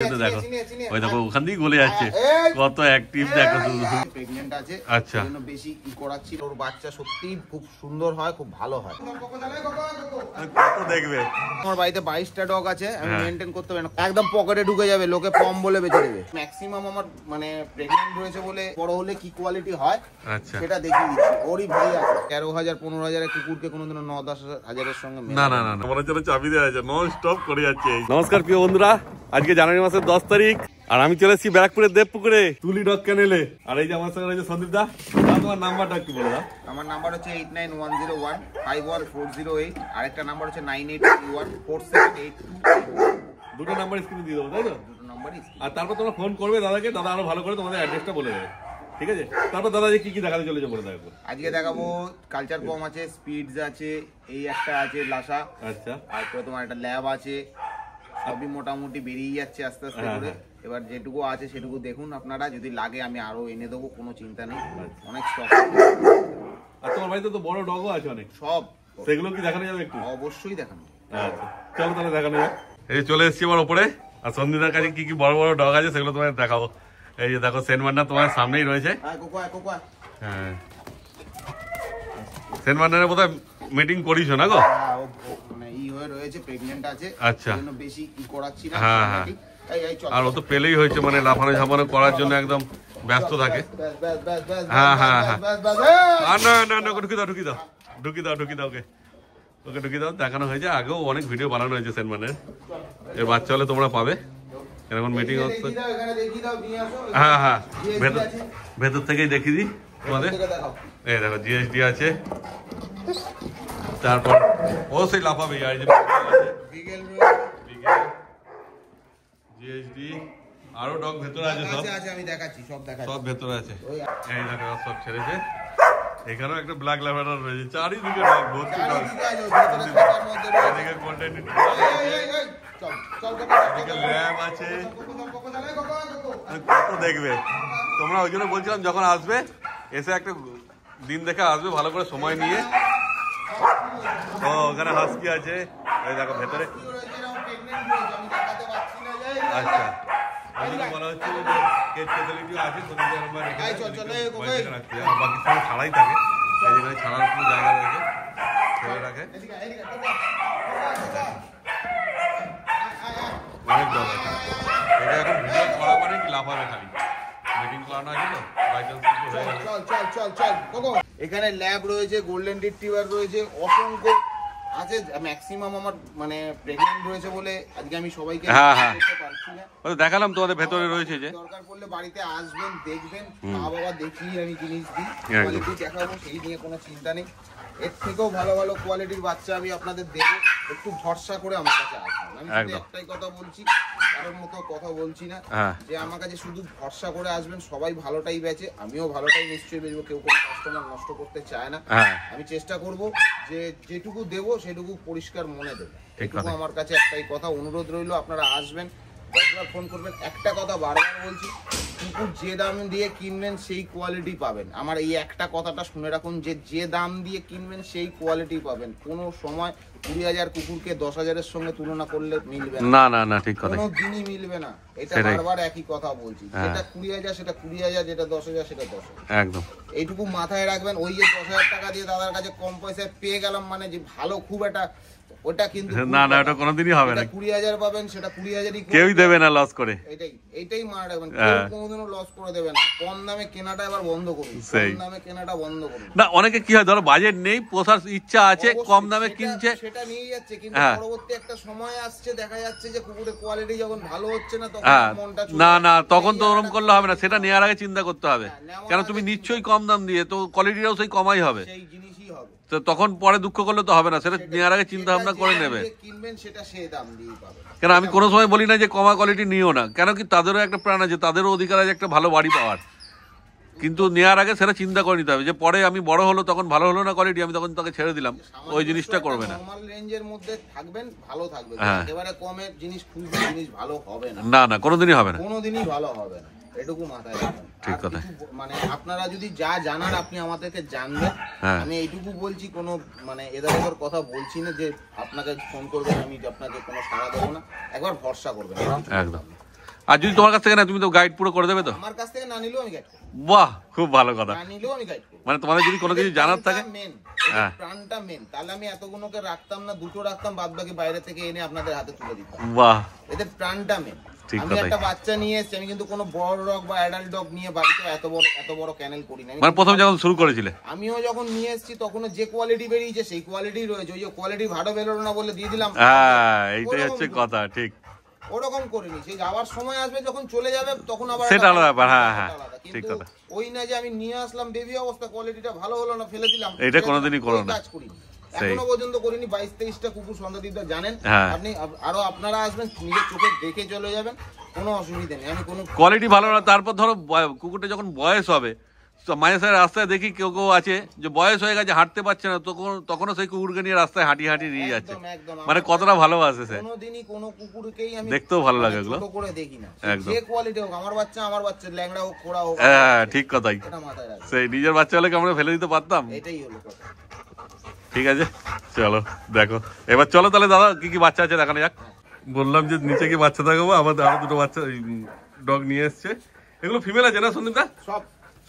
দেখো ওই দেখো ওখান দিয়েই গলে যাচ্ছে, কত অ্যাক্টিভ দেখো শুধু। প্রেগন্যান্ট আছে, আচ্ছা, জন্য বেশি ই করাচ্ছি। ওর বাচ্চা সত্যি খুব সুন্দর হয়, খুব ভালো হয়। কত দেখবে। আমার বাড়িতে 22টা ডগ আছে, আমি মেইনটেইন করতে পারি না, একদম পকেটে ঢুকে যাবে, লোকে পম বলে বেঁচে দেবে। ম্যাক্সিমাম আমার মানে প্রেগন্যান্ট রয়েছে বলে বড় হলে কি কোয়ালিটি হয় আচ্ছা সেটা দেখিয়ে দিচ্ছি। ওরই ভাই আছে 13,000 15,000 কুকুরকে কোনোদিনও 9-10 হাজারের সঙ্গে না না না আমার জন্য চাবি দেওয়া আছে, নন স্টপ করে যাচ্ছে। নমস্কার প্রিয় বন্ধুরা, আজকে জানুয়ারি মাসের 10 তারিখ আর আমি চলে এসেছি ব্যারাকপুরের দেবপুকুরে তুলি ডগ ক্যানেলে। আর এই যে আমার সঙ্গে রয়েছে সন্দীপ দা। তোমার নাম্বারটা একটু বলে দাও। আমার নাম্বার হচ্ছে 8910151408, আরেকটা নাম্বার হচ্ছে 98314782। দুটো নাম্বার স্ক্রিনে দিয়ে দেবো, তাই তো? দুটো নাম্বারই। আর তারপর তোমরা ফোন করবে দাদাকে, দাদা আরো ভালো করে তোমাদের অ্যাড্রেসটা বলে দেবে, ঠিক আছে? তারপর দাদা যে কি কি দেখাতে চলেছে বলে দেখাবো। আজকে দেখাবো কালচার পম আছে, স্পিডস আছে, এই একটা আছে লাসা, আচ্ছা, তারপরে তোমার একটা ল্যাব আছে। সবই মোটামুটি বেরিয়ে যাচ্ছে আস্তে আস্তে করে। এবার যেটুকু আছে সেটুকু দেখুন আপনারা, যদি লাগে আমি আরো এনে দেবো, কোনো চিন্তা নেই, অনেক স্টক। আর তোমার বাড়িতে তো বড় ডগও আছে অনেক, সব সেগুলো কি দেখানো যাবে একটু? অবশ্যই দেখানো। আচ্ছা চলো তাহলে দেখানো যাবে। এই চলে এসেছি আমার উপরে, আর সন্দীপের কাছে কি কি বড় বড় ডগ আছে সেগুলো তোমায় দেখাবো। এই যে দেখো সেনমান্ডার তোমার সামনেই রয়েছে। হ্যাঁ, সেনমান্ডারের বোধহয় মিটিং করিস না গো? মানে ই হয়ে রয়েছে, প্রেগন্যান্ট আছে, আচ্ছা, জন্য বেশি ই করাচ্ছি না। হ্যাঁ হ্যাঁ, আর ও তো পেলেই হয়েছে, মানে লাফানো ঝাপানো করার জন্য একদম ব্যস্ত থাকে। হ্যাঁ হ্যাঁ হ্যাঁ, আর না না না, ঢুকি দাও ঢুকি দাও ঢুকি দাও ঢুকি দাও, ওকে ওকে ঢুকি দাও। দেখানো হয়েছে, আগেও অনেক ভিডিও বানানো হয়েছে সেনমানের। এর বাচ্চা হলে তোমরা পাবে। এখন মিটিং হচ্ছে। হ্যাঁ হ্যাঁ, ভেতর থেকেই দেখিয়ে দিই তোমাদের। এই দেখো জিএসডি আছে, তারপর ও সেই লাফাবে, আর যে জিএসডি আরো ডগ ভেতরে আছে, সব আমি দেখাচ্ছি, সব দেখাচ্ছি, সব ভেতরে আছে। এই দেখো সব ছেড়েছে। এখানেও একটা ব্ল্যাক ল্যাভেন্ডার রয়েছে, চারিদিকে ডগ ভর্তি ডগ। এদিকে কন্টেন্ট ল্যাব আছে, কত দেখবে তোমরা। ওই জন্য বলছিলাম যখন আসবে এসে একটা দিন দেখে আসবে, ভালো করে সময় নিয়ে। ও ওখানে হাস্কি আছে, এই দেখো ভেতরে। আচ্ছা, বলা হচ্ছে যে কেজ ফেসিলিটিও আছে, বাকি সময় ছাড়াই থাকে। এই যেখানে ছাড়ার কোনো জায়গা রয়েছে, ছেড়ে রাখে। অনেক ডগ আছে। এটা এখন ভিডিও করা মানে কি লাফাবে খালি, মিটিং করানো আছে তো, বাই চান্স কিছু হয়ে গেলে। এখানে ল্যাব রয়েছে, গোল্ডেন রিট্রিভার রয়েছে, অসংখ্য আছে। ম্যাক্সিমাম আমার মানে প্রেগন্যান্ট রয়েছে বলে আজকে আমি সবাইকে পারছি না। দেখালাম তোমাদের ভেতরে রয়েছে, যে দরকার পড়লে বাড়িতে আসবেন, দেখবেন, মা বাবা দেখিয়ে আমি জিনিস দিই, কোয়ালিটি দেখাবো, সেই নিয়ে কোনো চিন্তা নেই। এর থেকেও ভালো ভালো কোয়ালিটির বাচ্চা আমি আপনাদের দেবো, একটু ভরসা করে আমার কাছে আসবেন। আমি শুধু একটাই কথা বলছি, কারোর মতো কথা বলছি না, যে আমার কাছে শুধু ভরসা করে আসবেন। সবাই ভালোটাই বেচে, আমিও ভালোটাই নিশ্চয়ই বেচবো, কেউ কোনো কাস্টমার নষ্ট করতে চায় না। আমি চেষ্টা করব যে যেটুকু দেবো সেটুকু পরিষ্কার মনে দেবো, এটুকু আমার কাছে একটাই কথা। অনুরোধ রইল, আপনারা আসবেন, 10বার ফোন করবেন। একটা কথা বারবার বলছি, কুকুর যে দাম দিয়ে কিনবেন সেই কোয়ালিটি পাবেন। আমার এই একটা কথাটা শুনে রাখুন, যে দাম দিয়ে কিনবেন সেই কোয়ালিটি পাবেন। কোনো সময় 20,000 কুকুরকে 10,000-এর সঙ্গে তুলনা করলে মিলবে না। না না, ঠিক কথা, কোনো দিনই মিলবে না। এটা বারবার একই কথা বলছি, যেটা 20,000 সেটা 20,000, যেটা 10,000 সেটা 10,000। একদম এইটুকু মাথায় রাখবেন। ওই যে 10,000 টাকা দিয়ে দাদার কাছে কম পয়সায় পেয়ে গেলাম মানে যে ভালো খুব একটা, ওটা কিন্তু না না, ওটা কোনোদিনই হবে না। 20,000 পাবেন, সেটা 20,000ই কেউই দেবে না লস করে। এইটাই মনে রাখবেন, কেউ কোনোদিনও লস করে দেবে না। কম দামে কেনাটা এবার বন্ধ করুন, কম দামে কেনাটা বন্ধ করুন। না, অনেকে কি হয়, ধরো বাজেট নেই, পোষার ইচ্ছা আছে, কম দামে কিনছে, সেটা নিয়ে যাচ্ছে, কিন্তু পরবর্তী একটা সময় আসছে, দেখা যাচ্ছে যে কুকুরের কোয়ালিটি যখন ভালো হচ্ছে না, তখন মনটা না না, তখন তো ওরকম করলে হবে না। সেটা নেওয়ার আগে চিন্তা করতে হবে, কেন তুমি নিশ্চয়ই কম দাম দিয়ে, তো কোয়ালিটিটাও সেই কমাই হবে, সেই জিনিসই হবে। তো তখন পরে দুঃখ করলে তো হবে না। সেটা নেওয়ার আগে চিন্তা ভাবনা করে নেবে। কিনবেন সেটা সেই দাম দিয়েই পাবেন। কেন আমি কোনো সময় বলি না যে কমা কোয়ালিটি নিও না, কেন কি তাদেরও একটা প্রাণ আছে, তাদেরও অধিকার আছে একটা ভালো বাড়ি পাওয়ার। কিন্তু নেওয়ার আগে সেটা চিন্তা করে নিতে হবে, যে পরে আমি বড় হলো তখন ভালো হলো না কোয়ালিটি, আমি তখন তাকে ছেড়ে দিলাম, ওই জিনিসটা করবে না। নরমাল রেঞ্জের মধ্যে থাকবেন, ভালো থাকবে। একেবারে কমের জিনিস খুঁজলে জিনিস ভালো হবে না। না না, কোনোদিনই হবে না, কোনোদিনই ভালো হবে না, এটুকু মাথায় রাখবেন। ঠিক কথা। মানে আপনারা যদি যা জানার আপনি আমাদেরকে জানবেন। আমি এইটুকু বলছি, কোনো মানে এদের কথা বলছি না যে আপনাকে ফোন করবেন আমি আপনাকে কোনো সাড়া দেবো না। একবার ভরসা করবেন, একদম। আর যদি তোমার কাছ থেকে না, তুমি তো গাইড পুরো করে দেবে তো? আমার কাছ থেকে না নিলেও আমি গাইড করব। বাহ, খুব ভালো কথা। না নিলেও আমি গাইড করব। মানে তোমাদের যদি কোনো কিছু জানার থাকে, হ্যাঁ, প্রাণটা মেন। তাহলে আমি এতগুলোকে রাখতাম না, দুটো রাখতাম, বাদ বাকি বাইরে থেকে এনে আপনাদের হাতে তুলে দিতাম। বাহ, এদের প্রাণটা মেন। ঠিক আমি কথা। একটা বাচ্চা নিয়ে এসেছি, আমি কিন্তু কোনো বড় ডগ বা অ্যাডাল্ট ডগ নিয়ে বাড়িতে এত বড় ক্যানেল করি না। মানে প্রথম যখন শুরু করেছিলে? আমিও যখন নিয়ে এসেছি তখন যে কোয়ালিটি বেরিয়েছে সেই কোয়ালিটি রয়েছে। ওই যে কোয়ালিটি ভালো বেরোলো না বলে দিয়ে দিলাম, হ্যাঁ, এইটাই হচ্ছে কথা। ঠিক ওরকম করিনি। সেই যাওয়ার সময় আসবে, যখন চলে যাবে তখন আবার সেটা আলাদা ব্যাপার। হ্যাঁ হ্যাঁ, ঠিক কিন্তু কথা। ওই না যে আমি নিয়ে আসলাম বেবি অবস্থা, কোয়ালিটিটা ভালো হলো না, ফেলে দিলাম, এটা কোনোদিনই করো না। কাজ করিনি, এখনো পর্যন্ত করিনি। 22-23টা কুকুর সন্ধ্যাদীপটা জানেন আপনি, আরো আপনারা আসবেন, নিজের চোখে দেখে চলে যাবেন, কোনো অসুবিধা নেই। আমি কোনো কোয়ালিটি ভালো না, তারপর ধরো কুকুরটা যখন বয়স হবে, মাঝে সাথে রাস্তায় দেখি কেউ কেউ আছে যে বয়স হয়ে গেছে, হাঁটতে পারছে না, তখনও সেই কুকুরকে নিয়ে রাস্তায় হাঁটি নিয়ে যাচ্ছে। মানে কতটা ভালোবাসে সে। কোনোদিনই কোনো কুকুরকেই আমি দেখতেও ভালো লাগে এগুলো, ছোট করে দেখি না। একদম। যে কোয়ালিটি হোক, আমার বাচ্চা ল্যাংড়া হোক, খোড়া হোক, হ্যাঁ ঠিক কথাই। এটা মাথায় রাখবেন। সেই নিজের বাচ্চা হলে কি আমরা ফেলে দিতে পারতাম? এটাই হলো কথা। ঠিক আছে, চলো দেখো এবার। চলো তাহলে দাদা, কি কি বাচ্চা আছে দেখানো যাক। বললাম যে নিচে কি বাচ্চা থাকবো, আমাদের আরো দুটো বাচ্চা ডগ নিয়ে এসছে। এগুলো ফিমেল আছে না সন্দীপ দা?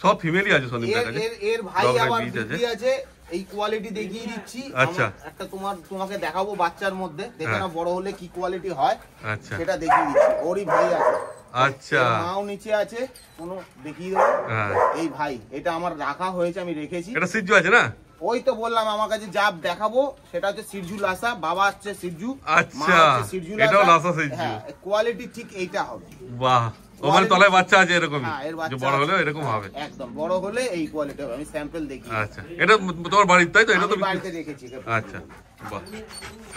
সব ফিমেলই আছে সন্দীপ দার কাছে। এর ভাই আবার বিক্রি আছে, এই কোয়ালিটি দেখিয়ে দিচ্ছি। আচ্ছা, একটা তোমাকে দেখাবো বাচ্চার মধ্যে, দেখে না বড় হলে কি কোয়ালিটি হয়। আচ্ছা, সেটা দেখিয়ে দিচ্ছি। ওরই ভাই আছে। আচ্ছা, মাও নিচে আছে, কোনো দেখিয়ে দেবো। এই ভাই, এটা আমার রাখা হয়েছে, আমি রেখেছি। এটা সিজু আছে না? ওই তো বললাম, আমার কাছে যা দেখাবো সেটা হচ্ছে সিরজু লাসা। বাবা হচ্ছে সিরজু, আচ্ছা, এটাও লাসা সিরজু। হ্যাঁ, কোয়ালিটি ঠিক এইটা হবে। বাহ, ও মানে তলায় বাচ্চা আছে এরকমই, যে বড় হলে এরকম হবে। একদম বড় হলে এই কোয়ালিটি হবে। আমি স্যাম্পল দেখি। আচ্ছা, এটা তোমার বাড়ির তাই তো? এটা তো বাড়িতে রেখেছি। আচ্ছা, বাহ,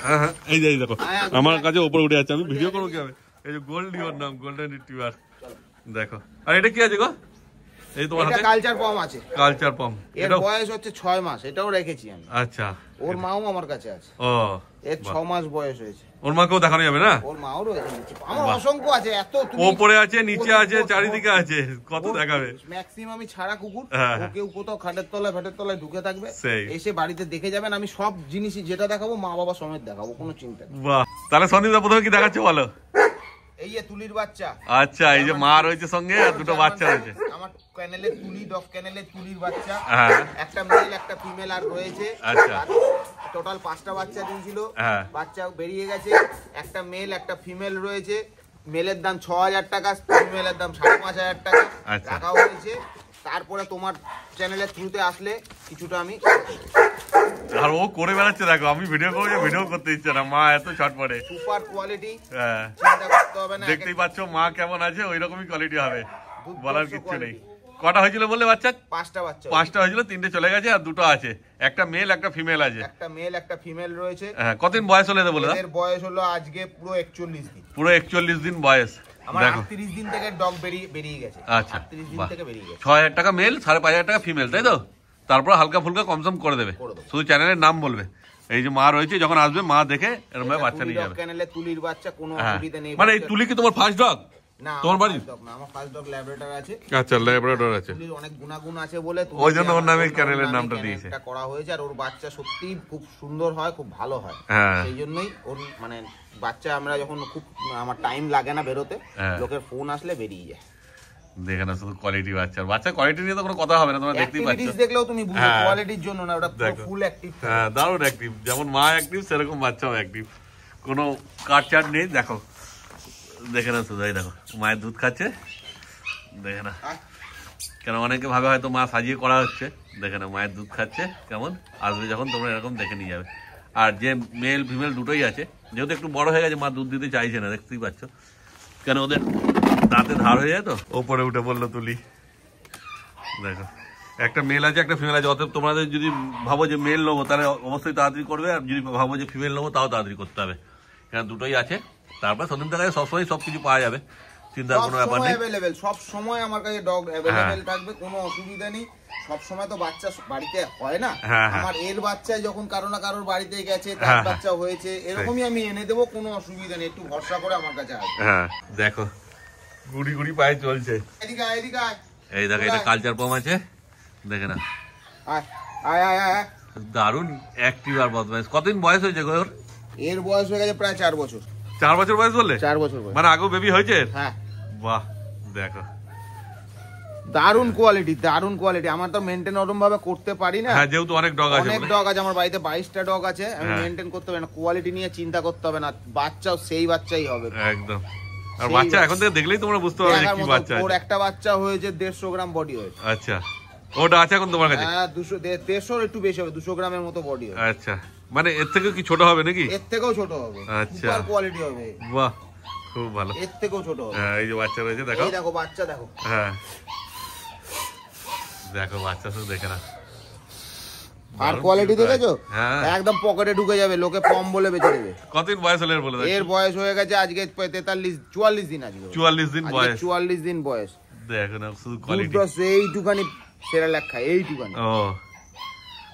হ্যাঁ হ্যাঁ, এই যে দেখো আমার কাছে উপরে উঠে আছে, আমি ভিডিও করবো কি হবে। এই যে গোল্ড, ওর নাম গোল্ডেন রিট্রিভার, দেখো। আর এটা কি আছে গো? এই তোমার হাতে কালচার পম আছে। কালচার পম, এর বয়স হচ্ছে 6 মাস। এটাও রেখেছি আমি। আচ্ছা, ওর মাও আমার কাছে আছে। ও, এর 6 মাস বয়স হয়েছে। ওর মাকেও দেখানো যাবে না? ওর মাও রয়েছে। আমার অসংখ্য আছে, এত উপরে আছে, নিচে আছে, চারিদিকে আছে, কত দেখাবে। ম্যাক্সিমামই ছাড়া কুকুর। কেউ কোথাও খাটের তলায় ঢুকে থাকবে, এসে বাড়িতে দেখে যাবেন। আমি সব জিনিসই যেটা দেখাবো মা বাবা সমেত দেখাবো, কোনো চিন্তা নেই। বাহ, তাহলে সন্দীপ দা প্রথমে কি দেখাচ্ছে বলো? এই যে তুলির বাচ্চা। আচ্ছা, এই যে মা রয়েছে সঙ্গে আর দুটো বাচ্চা রয়েছে। আমার ক্যানেলে ডগ ক্যানেলে তুলির বাচ্চা, একটা মেল একটা ফিমেল আর রয়েছে। আচ্ছা, টোটাল 5টা বাচ্চা দিয়েছিল, বাচ্চা বেরিয়ে গেছে। একটা মেল একটা ফিমেল রয়েছে। মেলের দাম 6000 টাকা, ফিমেলের দাম 5500 টাকা রাখা হয়েছে। তারপরে তোমার চ্যানেলের থ্রুতে আসলে কিছুটা আমি, আর ও করে বেড়াচ্ছে দেখো, আমি ভিডিও করতে ইচ্ছে না, মা এত ছটপটে। সুপার কোয়ালিটি, চিন্তা করতে হবে না। দেখতেই পাচ্ছ মা কেমন আছে, ওই রকমই কোয়ালিটি হবে, বলার কিচ্ছু নেই। কটা হয়েছিল বললে বাচ্চা? 5টা বাচ্চা। 5টা হয়েছিল, 3টে চলে গেছে আর দুটো আছে। একটা মেল একটা ফিমেল আছে। একটা মেল একটা ফিমেল রয়েছে। হ্যাঁ, কতদিন বয়স হলো বলে? এর বয়স হলো আজকে পুরো 41 দিন। পুরো 41 দিন বয়স। আমার 38 দিন থেকে ডগ বেরিয়ে গেছে। আচ্ছা, 38 দিন থেকে বেরিয়ে গেছে। 6000 টাকা মেল, 5500 টাকা ফিমেল, তাই তো? তারপর হালকা ফুলকা কমসম করে দেবে, শুধু চ্যানেলের নাম বলবে। এই যে মা রয়েছে, যখন আসবে মা দেখে এরকম ভাবে বাচ্চা নিয়ে যাবে। চ্যানেলে তুলির বাচ্চা, কোনো অসুবিধা নেই। মানে এই তুলি কি তোমার ফার্স্ট ডগ? না, তোমার বাড়ি? না, আমার ফার্স্ট ডগ ল্যাব্রাডর আছে। আচ্ছা, ল্যাব্রাডর আছে। তুলির অনেক গুণাগুণ আছে বলে ওই জন্য ওর নামে চ্যানেলের নামটা দিয়েছে। এটা করা হয়েছে। আর ওর বাচ্চা সত্যি খুব সুন্দর হয়, খুব ভালো হয়। সেই জন্যই ওর মানে বাচ্চা আমরা যখন খুব আমার টাইম লাগে না বেরোতে, লোকের ফোন আসলে বেরিয়ে যায়। দেখে না, শুধু কোয়ালিটি বাচ্চা কোয়ালিটি নিয়ে তো কোনো কথা হবে না, তোমরা দেখতেই পাচ্ছ। দেখলেও তুমি বুঝো কোয়ালিটির জন্য না, ওটা ফুল অ্যাক্টিভ। হ্যাঁ, দারুণ অ্যাক্টিভ, যেমন মা অ্যাক্টিভ সেরকম বাচ্চাও অ্যাক্টিভ, কোনো কাটচাট নেই। দেখো, দেখে না শুধু, দেখো মায়ের দুধ খাচ্ছে, দেখে না। কেন অনেকে ভাবে হয়তো মা সাজিয়ে করা হচ্ছে, দেখে না মায়ের দুধ খাচ্ছে কেমন। আসবে যখন তোমরা এরকম দেখে নিয়ে যাবে। আর যে মেল ফিমেল দুটোই আছে, যেহেতু একটু বড় হয়ে গেছে, মা দুধ দিতে চাইছে না, দেখতেই পাচ্ছ। কেন ওদের দাঁতে ধার হয়ে যায় তো। ওপরে উঠে বললো তুলি, দেখো একটা মেল আছে একটা ফিমেল আছে। অতএব তোমাদের যদি ভাবো যে মেল নেবো, তাহলে অবশ্যই তাড়াতাড়ি করবে। আর যদি ভাবো যে ফিমেল নেবো, তাও তাড়াতাড়ি করতে হবে, কেন দুটোই আছে। তারপর সন্দীপ দার কাছে সবসময় সবকিছু পাওয়া যাবে, চিন্তার কোনো ব্যাপার নেই। সব সময় আমার কাছে ডগ অ্যাভেলেবেল থাকবে, কোনো অসুবিধা নেই। সব সময় তো বাচ্চা বাড়িতে হয় না। আমার এর বাচ্চা যখন কারো না কারোর বাড়িতে গেছে, তার বাচ্চা হয়েছে, এরকমই আমি এনে দেবো, কোনো অসুবিধা নেই। একটু ভরসা করে আমার কাছে আসবে। হ্যাঁ, দেখো গুড়ি গুড়ি পায়ে চলছে। এদিকে এই দেখো, এটা কালচার পম আছে, দেখে না। দারুণ অ্যাক্টিভ আর বদমাইশ। কতদিন বয়স হয়েছে গো ওর? এর বয়স হয়ে গেছে প্রায় 4 বছর। 4 বছর বয়স বললে? 4 বছর বয়স। মানে আগেও বেবি হয়েছে? হ্যাঁ। বাহ দেখো দারুন কোয়ালিটি। আমার তো মেনটেন ওরকম ভাবে করতে পারি না, হ্যাঁ যেহেতু অনেক ডগ আছে, আমার বাড়িতে 22টা ডগ আছে, আমি মেনটেন করতে হবে না, কোয়ালিটি নিয়ে চিন্তা করতে হবে না, বাচ্চাও সেই বাচ্চাই হবে একদম। আর বাচ্চা এখন থেকে দেখলেই তোমরা বুঝতে পারবে কি বাচ্চা আছে। ওর একটা বাচ্চা হয়েছে 150 গ্রাম বডি হয়েছে। আচ্ছা ওটা আছে এখন তোমার কাছে? হ্যাঁ 150 একটু বেশি হবে, 200 গ্রামের মতো বডি হবে। আচ্ছা মানে এর থেকে কি ছোট হবে নাকি? এর থেকেও ছোট হবে, আচ্ছা সুপার কোয়ালিটি হবে। বাহ খুব ভালো, এর থেকেও ছোট হবে। হ্যাঁ এই যে বাচ্চা রয়েছে দেখো, এই দেখো বাচ্চা দেখো, হ্যাঁ দেখো বাচ্চা শুধু দেখে না, আর কোয়ালিটি দেখেছো? হ্যাঁ একদম পকেটে ঢুকে যাবে, লোকে পম বলে বেচে দেবে। কতদিন বয়স হলো এর বলে দাও? এর বয়স হয়ে গেছে আজকে 44 দিন, আজকে 44 দিন বয়স। 44 দিন বয়স। দেখো না শুধু কোয়ালিটি, এইটুখানি সেরা লেখা, এইটুখানি। ও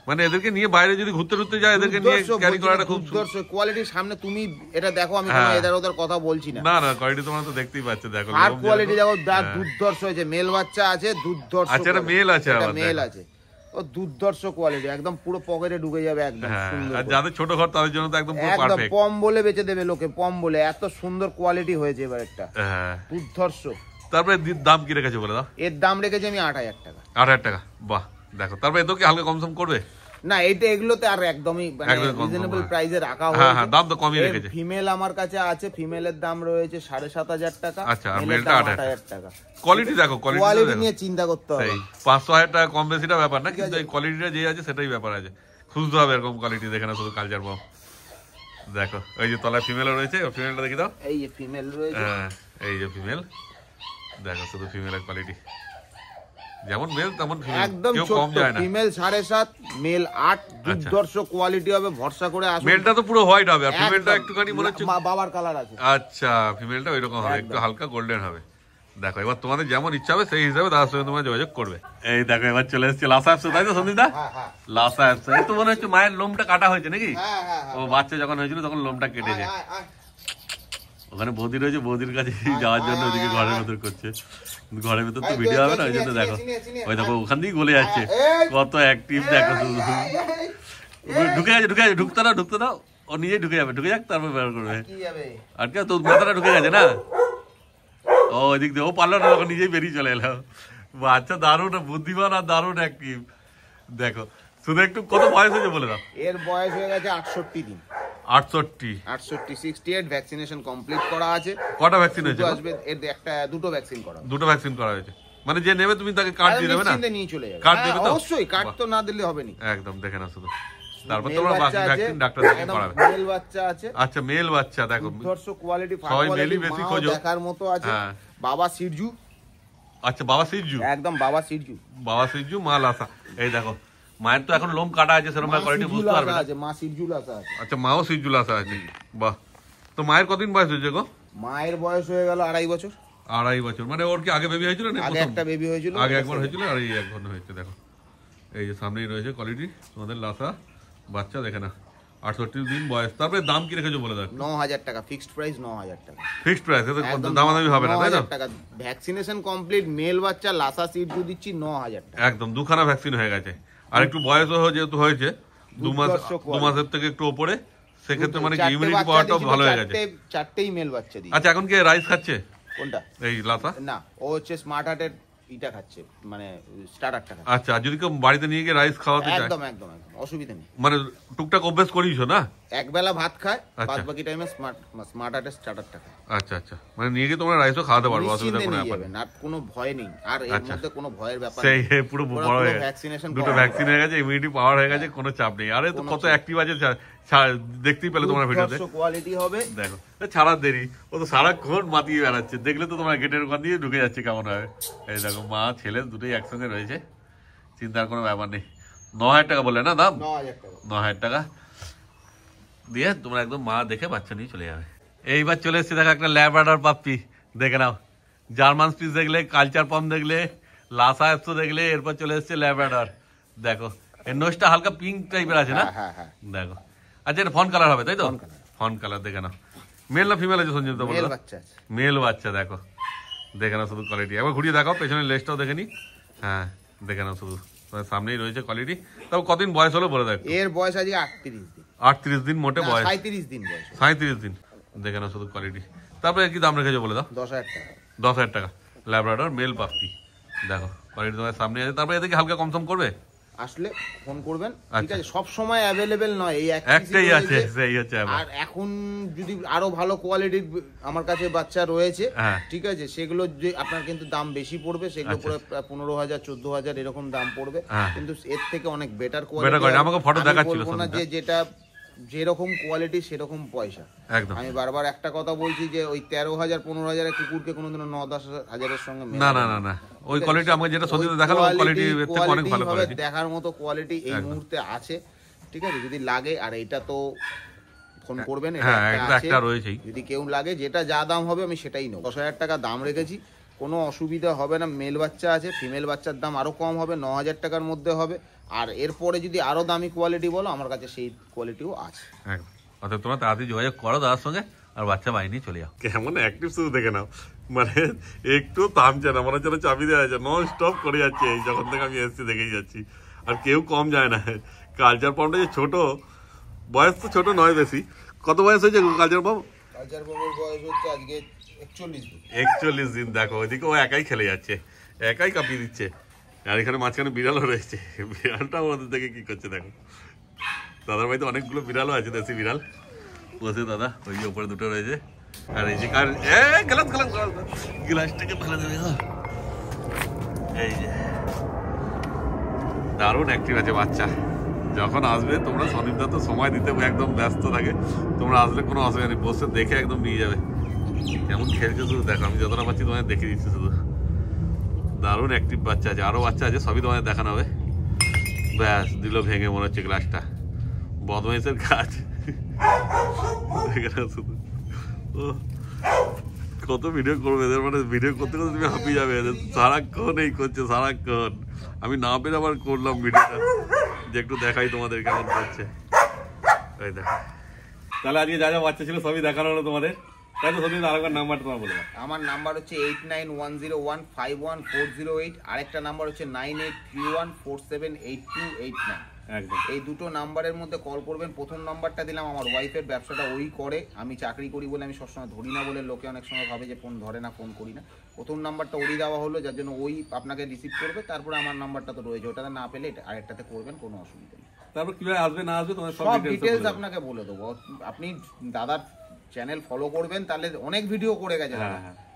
মানে এদেরকে নিয়ে বাইরে যদি ঘুরতে ঘুরতে যায়, এদেরকে নিয়ে ক্যারি করাটা খুব সুন্দর। কোয়ালিটির সামনে তুমি এটা দেখো, আমি কোনো এদের ওদের কথা বলছি না। না না কোয়ালিটি তোমরা তো দেখতেই পাচ্ছ, দেখো আর কোয়ালিটি দেখো, দুর্ধর্ষ হয়েছে, মেল বাচ্চা আছে, দুর্ধর্ষ। আচ্ছা এটা মেল আছে, আবার মেল আছে, ও দুর্ধর্ষ কোয়ালিটি, একদম পুরো পকেটে ঢুকে যাবে একদম সুন্দর। আর যাদের ছোট ঘর তাদের জন্য তো একদম পুরো একদম পারফেক্ট, পম বলে বেচে দেবে লোকে, পম বলে। এত সুন্দর কোয়ালিটি হয়েছে এবার একটা, হ্যাঁ দুর্ধর্ষ। তারপরে দাম কি রেখেছো বলে দাও? এর দাম রেখেছি আমি 8000 টাকা। 8000 টাকা, বাহ দেখো। তারপরে এতো কি হালকা কম করবে? না এগুলোতে আর একদমই রিজনেবল প্রাইসে রাখা হয়। হ্যাঁ দাম তো কমই রেখেছে। ফিমেল আমার কাছে আছে, ফিমেলের দাম রয়েছে 7500 টাকা। আচ্ছা আর মেলটা 8000 টাকা। কোয়ালিটি দেখো, কোয়ালিটি নিয়ে চিন্তা করতে হবে। 500-1000 টাকা কম বেশিটা ব্যাপার না, কিন্তু এই কোয়ালিটিটা যে আছে সেটাই ব্যাপার আছে। খুঁজতে হবে এরকম কোয়ালিটি, দেখে না শুধু কালচার বম। দেখো ওই যে তলায় ফিমেলও রয়েছে, ফিমেলটা দেখি দাও। এই যে ফিমেল রয়েছে, হ্যাঁ এই যে ফিমেল, দেখো শুধু ফিমেলের কোয়ালিটি, যেমন মেল তেমন ফিমেল, একদম কেউ ছোট। কম যায় না। ফিমেল 7.5, মেল 8, দুর্ধর্ষ কোয়ালিটি হবে, ভরসা করে আসুন। মেলটা তো পুরো হোয়াইট হবে, আর ফিমেলটা একটুখানি মনে হচ্ছে বাবার কালার আছে। আচ্ছা ফিমেলটা ওইরকম হবে, একটু হালকা গোল্ডেন হবে। দেখো এবার তোমাদের যেমন ইচ্ছা হবে সেই হিসাবে তার সঙ্গে তোমরা যোগাযোগ করবে। এই দেখো এবার চলে এসেছে লাসা অ্যাপস, তাই তো সন্দীপ দা? লাসা অ্যাপস, এই তো মনে হচ্ছে মায়ের লোমটা কাটা হয়েছে নাকি? ও বাচ্চা যখন হয়েছিল তখন লোমটা কেটেছে। ওখানে বৌদি রয়েছে, বৌদির কাছে যাওয়ার জন্য ওদিকে ঘরের ভেতর করছে, ঘরের ভেতর তো ভিডিও হবে না, ওই জন্য দেখো ওই দেখো ওখান দিয়েই গলে যাচ্ছে, কত অ্যাক্টিভ দেখো শুধু। ঢুকে গেছে, ঢুকতে দাও, ও নিজেই ঢুকে যাবে, ঢুকে যাক তারপর বের করবে। আর কে তোর মাথাটা ঢুকে গেছে না, ও ওইদিক দিয়ে ও পারলো না, তখন নিজেই বেরিয়ে চলে এলো। বাচ্চা দারুণ বুদ্ধিমান আর দারুণ অ্যাক্টিভ। দেখো শুধু একটু কত বয়স হয়েছে বলে দাও? এর বয়স হয়ে গেছে 68 দিন। 68 ভ্যাকসিনেশন কমপ্লিট করা আছে। কটা ভ্যাকসিন হয়েছে? আসবে এর দুটো ভ্যাকসিন করা, দুটো ভ্যাকসিন করা হয়েছে। মানে যে নেবে তুমি তাকে কার্ড দিয়ে দেবে না? নিয়ে চলে যাবে। কার্ড দেবে তো? অবশ্যই, কার্ড তো না দিলে হবে না। একদম দেখে না শুধু, তারপর তোমরা বাকি ভ্যাকসিন ডাক্তার দেখে করাবে। মেল বাচ্চা আছে। আচ্ছা মেল বাচ্চা দেখো, দুর্ধর্ষ কোয়ালিটি, সবাই মেলই বেশি খোঁজো, দেখার মতো আছে। হ্যাঁ বাবা সিরজু। আচ্ছা বাবা সিরজু, একদম বাবা সিরজু, বাবা সিরজু মা লাসা। এই দেখো মায়ের তো এখন লোম কাটা আছে, সেরকম কোয়ালিটি বুঝতে পারবে না। মা সিরজু লাসা আছে। আচ্ছা মাও সিরজু লাসা আছে, বাহ। তো মায়ের কতদিন বয়স হয়েছে গো? মায়ের বয়স হয়ে গেল 2.5 বছর। 2.5 বছর, মানে ওর কি আগে বেবি হয়েছিল না? আগে একটা বেবি হয়েছিল, আগে একবার হয়েছিল আর এই একবার হয়েছে। দেখো এই যে সামনেই রয়েছে কোয়ালিটি তোমাদের লাসা বাচ্চা, দেখে না 68 দিন বয়স। তারপরে দাম কি রেখেছো বলে দাও? 9000 টাকা ফিক্সড প্রাইস, 9000 টাকা ফিক্সড প্রাইস, এত দামাদামি হবে না তাই না? 9000 টাকা ভ্যাকসিনেশন কমপ্লিট, মেল বাচ্চা লাসা সিরজু দিচ্ছি 9000 টাকা। একদম দুখানা ভ্যাকসিন হয়ে গেছে, আর একটু বয়সও যেহেতু হয়েছে 2 মাসের থেকে একটু উপরে, সেক্ষেত্রে মানে ইমিউনিটি পাওয়ারটাও ভালো হয়ে গেছে। চারটেই মেল বাচ্চা দিই। আচ্ছা এখন কি রাইস খাচ্ছে? কোনটা? এই লাসা না, ও হচ্ছে স্মার্ট হার্টের ইটা খাচ্ছে, মানে স্টার্টারটা খাচ্ছে। আচ্ছা আর যদি কেউ বাড়িতে নিয়ে গিয়ে রাইস খাওয়াতে চায়? একদম একদম অসুবিধা নেই, মানে টুকটাক অভ্যেস করিয়েছো না? একবেলা ভাত খায়, বাদ বাকি টাইমে স্মার্ট হার্টের স্টার্টারটা খায়। আচ্ছা আচ্ছা, মানে নিয়ে গিয়ে তোমরা রাইসও খাওয়াতে পারবে, অসুবিধা কোনো ব্যাপার নেই, আর কোনো ভয় নেই, আর এর মধ্যে কোনো ভয়ের ব্যাপার সেই নেই। পুরো বড় হয়ে ভ্যাকসিনেশন, দুটো ভ্যাকসিন হয়ে গেছে, ইমিউনিটি পাওয়ার হয়ে গেছে, কোনো চাপ নেই। আরে তো কত অ্যাক্টিভ আছে, দেখতেই পেলে তোমার ভিডিওতে। কোয়ালিটি হবে দেখো ছাড়ার দেরি, ও তো সারাক্ষণ মাতিয়ে বেড়াচ্ছে, দেখলে তো তোমার গেটের ওখান দিয়ে ঢুকে যাচ্ছে কেমন হয়। এই দেখো মা ছেলে দুটোই একসঙ্গে রয়েছে, চিন্তার কোনো ব্যাপার নেই। 9000 টাকা বললে না দাম? 9000 টাকা দিয়ে তোমরা একদম মা দেখে বাচ্চা নিয়ে চলে যাবে। এইবার চলে এসেছে দেখো একটা ল্যাব্রাডর পাপ্পি, দেখে নাও। জার্মান স্পিচ দেখলে, কালচার পাম দেখলে, লাসা অ্যাপস দেখলে, এরপর চলে এসেছে ল্যাব্রাডর। দেখো এর নোজটা হালকা পিঙ্ক টাইপের আছে না? দেখো আচ্ছা এটা ফন কালার হবে তাই তো? ফন কালার, দেখে নাও। মেল না ফিমেল আছে সঞ্জীব? মেল বাচ্চা। দেখো দেখে নাও শুধু কোয়ালিটি, একবার ঘুরিয়ে দেখাও, পেছনের লেজটাও দেখে নি। হ্যাঁ দেখে নাও শুধু, সামনেই রয়েছে কোয়ালিটি। তবে কতদিন বয়স হলো বলে দেখো? এর বয়স আজকে 38 দিন। 38 দিন মোটে বয়স, 37 দিন বয়স। 37 দিন, দেখে নাও শুধু কোয়ালিটি। তারপরে কি দাম রেখেছো বলে দাও? 10000 টাকা। 10,000 টাকা ল্যাব্রাডর মেল পাপি। দেখো কোয়ালিটি তোমার সামনে আছে। তারপরে এদিকে হালকা কম করবে, আসলে ফোন করবেন, ঠিক আছে? সব সময় অ্যাভেলেবেল নয়, এই একটাই আছে, সেই হচ্ছে। আর এখন যদি আরো ভালো কোয়ালিটির আমার কাছে বাচ্চা রয়েছে, ঠিক আছে, সেগুলো যে আপনার কিন্তু দাম বেশি পড়বে, সেগুলো পড়ে 15,000 14,000 এরকম দাম পড়বে, কিন্তু এর থেকে অনেক বেটার কোয়ালিটি। আমাকে ফটো দেখাচ্ছিল না যে যেটা যেরকম কোয়ালিটি সেরকম পয়সা। আমি বারবার একটা কথা বলছি যে ওই 13,000 15,000 কুকুরকে কোনোদিনও 9-10 হাজারের সঙ্গে না ওই কোয়ালিটি আমাকে যেটা সত্যি দেখালো ওই কোয়ালিটি এর থেকে অনেক ভালো কোয়ালিটি, দেখার মতো কোয়ালিটি এই মুহূর্তে আছে, ঠিক আছে? যদি লাগে, আর এটা তো ফোন করবেন, একটা রয়েছেই, যদি কেউ লাগে যেটা যা দাম হবে আমি সেটাই নেব। 10,000 টাকা দাম রেখেছি, কোনো অসুবিধা হবে না। মেল বাচ্চা আছে, ফিমেল বাচ্চার দাম আরো কম হবে, 9,000 টাকার মধ্যে হবে। আর এরপরে যদি আরো দামি কোয়ালিটি বলো, আমার কাছে সেই কোয়ালিটিও আছে। অর্থাৎ তোমরা তাড়াতাড়ি যোগাযোগ করো দাদার সঙ্গে, আর বাচ্চা বাহিনী চলে যাও। কেমন অ্যাক্টিভ শুধু দেখে নাও, মানে একটু থামছে না, মনে হচ্ছে চাবি দেওয়া আছে, নন স্টপ করে যাচ্ছে। এই যখন থেকে আমি এসছি দেখেই যাচ্ছি, আর কেউ কম যায় না। কালচার পাম্পটা যে ছোট, বয়স তো ছোট নয় বেশি। কত বয়স হয়েছে কালচার পাম্প? কালচার পাম্পের বয়স হচ্ছে আজকে 41 দিন। 41 দিন। দেখো ওইদিকে ও একাই খেলে যাচ্ছে, একাই কাঁপিয়ে দিচ্ছে। আর এখানে মাঝখানে বিড়ালও রয়েছে, বিড়ালটা ওদের থেকে কি করছে দেখো। দাদার বাড়িতে অনেকগুলো বিড়ালও আছে, দেশি বিড়াল বসে। দাদা ওই যে উপরে দুটো রয়েছে, আর এই যে গ্লাসটাকে ফেলে দেবে। এই যে দারুণ অ্যাক্টিভ আছে বাচ্চা। যখন আসবে তোমরা, সন্দীপদা তো সময় দিতে একদম ব্যস্ত থাকে, তোমরা আসলে কোনো অসুবিধা নেই, বসে দেখে একদম নিয়ে যাবে। কেমন খেলছে শুধু দেখো, আমি যতটা পাচ্ছি তোমায় দেখে দিচ্ছি শুধু। দারুণ অ্যাক্টিভ বাচ্চা আছে, আরো বাচ্চা আছে, সবই তোমায় দেখানো হবে। ব্যাস দিল ভেঙে, মনে হচ্ছে গ্লাসটা। বদমাইশের কাজ শুধু। কত ভিডিও করবে এদের, মানে ভিডিও করতে করতে তুমি হাঁপিয়ে যাবে। সারাক্ষণ এই করছে, সারাক্ষণ। আমি না পেরে আবার করলাম ভিডিওটা, যে একটু দেখাই তোমাদের কেমন করছে। এই দেখো, তাহলে আজকে যা যা বাচ্চা ছিল সবই দেখানো হলো তোমাদের। তাই তো সত্যি, আরেকবার নাম্বারটা তোমার বলবো। আমার নাম্বার হচ্ছে 8910151408, আরেকটা নাম্বার হচ্ছে 9831478289। এই দুটো নাম্বারের মধ্যে কল করবেন। প্রথম নাম্বারটা দিলাম আমার ওয়াইফের, ব্যবসাটা ওই করে, আমি চাকরি করি বলে আমি সবসময় ধরি না বলে লোকে অনেক সময় ভাবে যে ফোন ধরে না, ফোন করি না। প্রথম নাম্বারটা ওই দেওয়া হলো, যার জন্য ওই আপনাকে রিসিভ করবে। তারপরে আমার নাম্বারটা তো রয়েছে, ওটাতে না পেলে আরেকটাতে করবেন, কোনো অসুবিধা নেই। তারপর কিভাবে আসবে না আসবে তোমার সব ডিটেইলস আপনাকে বলে দেবো। আপনি দাদার চ্যানেল ফলো করবেন, তাহলে অনেক ভিডিও করে গেছে,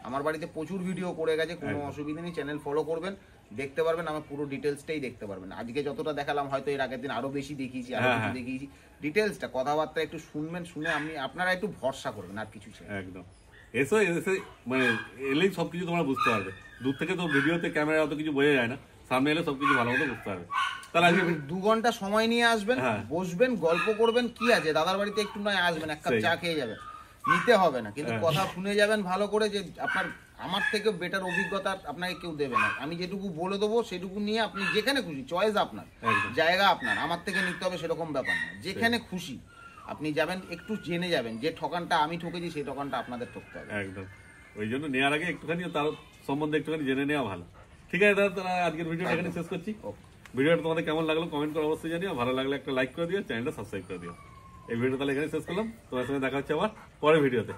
আমার বাড়িতে প্রচুর ভিডিও করে গেছে, কোনো অসুবিধা নেই। চ্যানেল ফলো করবেন, দেখতে পারবেন, আমার পুরো ডিটেলসটাই দেখতে পারবেন। আজকে যতটা দেখালাম, হয়তো এর আগের দিন আরো বেশি দেখিয়েছি, আরো কিছু দেখিয়েছি। ডিটেলসটা কথাবার্তা একটু শুনবেন, শুনে আপনারা একটু ভরসা করবেন, আর কিছু চাই। একদম এসে মানে এলেই সবকিছু তোমরা বুঝতে পারবে। দূর থেকে তো ভিডিওতে ক্যামেরা অত কিছু বোঝা যায় না, সামনে এলে সবকিছু ভালো মতো বুঝতে পারবে। তাহলে আজকে 2 ঘন্টা সময় নিয়ে আসবেন, বসবেন, গল্প করবেন। কি আছে, দাদার বাড়িতে একটু নয় আসবেন, এক কাপ চা খেয়ে যাবেন, নিতে হবে না, কিন্তু কথা শুনে যাবেন ভালো করে, যে আপনার আমার থেকে বেটার অভিজ্ঞতা আপনাকে কেউ দেবে না। আমি যেটুকু বলে দেবো সেটুকু নিয়ে আপনি যেখানে খুশি, চয়েস আপনার, জায়গা আপনার, আমার থেকে নিতে হবে সেরকম ব্যাপার না। যেখানে খুশি আপনি যাবেন, একটু জেনে যাবেন যে ঠকানটা আমি ঠকেছি, সেই ঠকানটা আপনাদের ঠকতে হবে। একদম, ওই জন্য নেওয়ার আগে একটুখানি তার সম্বন্ধে একটুখানি জেনে নেওয়া ভালো। ঠিক আছে দাদা, তাহলে আজকের ভিডিওটা এখানে শেষ করছি। ভিডিওটা তোমাদের কেমন লাগলো কমেন্ট করে অবশ্যই জানিও, ভালো লাগলে একটা লাইক করে দিও, চ্যানেলটা সাবস্ক্রাইব করে দিও। এই ভিডিও তাহলে এখানে শেষ করলাম, তোমার সঙ্গে দেখা হচ্ছে আবার পরের ভিডিওতে।